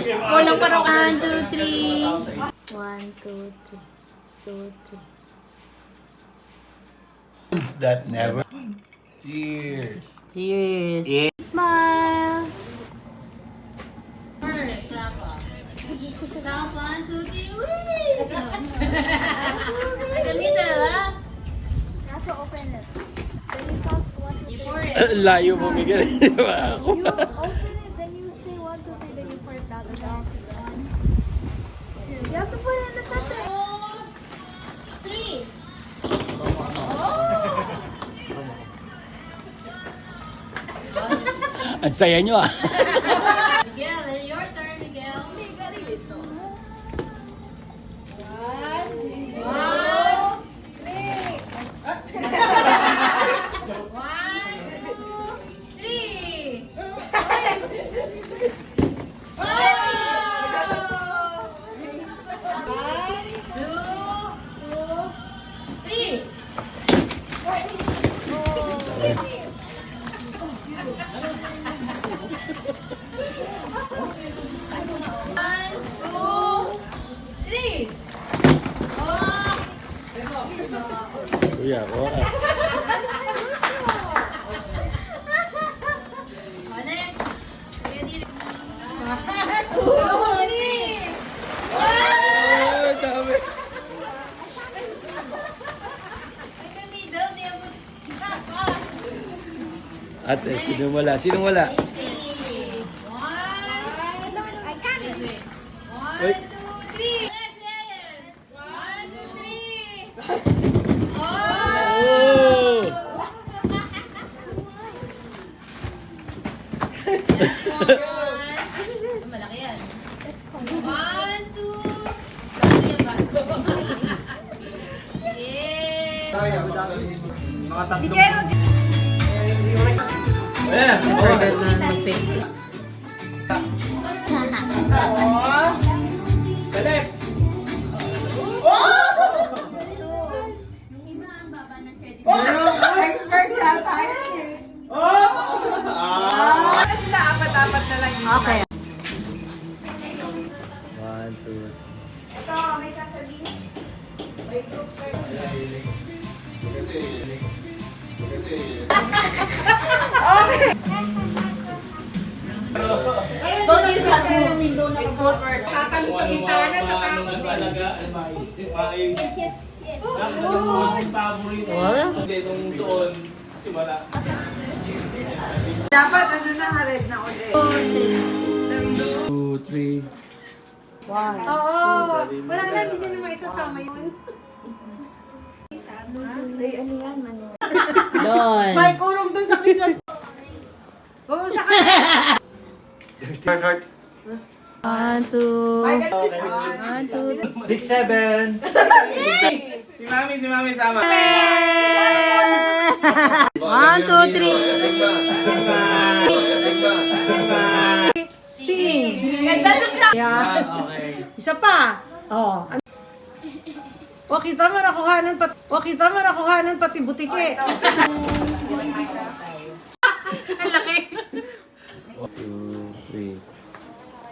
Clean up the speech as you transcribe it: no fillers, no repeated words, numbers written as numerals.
Kulang pa raw. 1, 2, 3. 1, 2, 3. 2, 3. Is that never? Cheers. Cheers. Yeah. Smile. Stop, 1, 2, 3. Whee! Like the middle, ha? Kaso open it. Then you count 1, 2, 3. Layo mo, Miguel. Di ba ako? You open it, then you say 1, 2, 3, then you pour it out. 1, 2. You have to put it in the center. 3. Ang saya nyo ah. Miguel, your turn, Miguel. Kuya ko ah. Next. Ready? Ay, dami. Ate, sinong wala? Sinong wala? Wait. 1, 2, 3. Next, Ellen. 1, 2, 3. Oh! Malaki yan. 1, 2. Dami yung baso. Yeah. Order na mag-pick. Yung iba ang baba ng credit. Expert na tayo eh. Kasi na apat-apat na lang yung Okay. 1, 2. Ito, may sasabihin. Okay. Don't use that move. Tatalong sa bintana sa Yes, yes, yes. Wala. Dapat ano na, red na ulit. 2, 3. Oo. Wala na, hindi na naman isasama yun. Ay, ano yan, mano? Doon. May kurong doon sa Christmas. Oo, sa kanya. Heart, heart. 1, 2. May 1, 2, 6, 7. Si Mami sama. 1, 2, 3. Sing. Ganda ng lang. Yan. Okay. Isa pa. Oh. O, kita mo nakuhanan pati butike. Ang laki. 2, 3.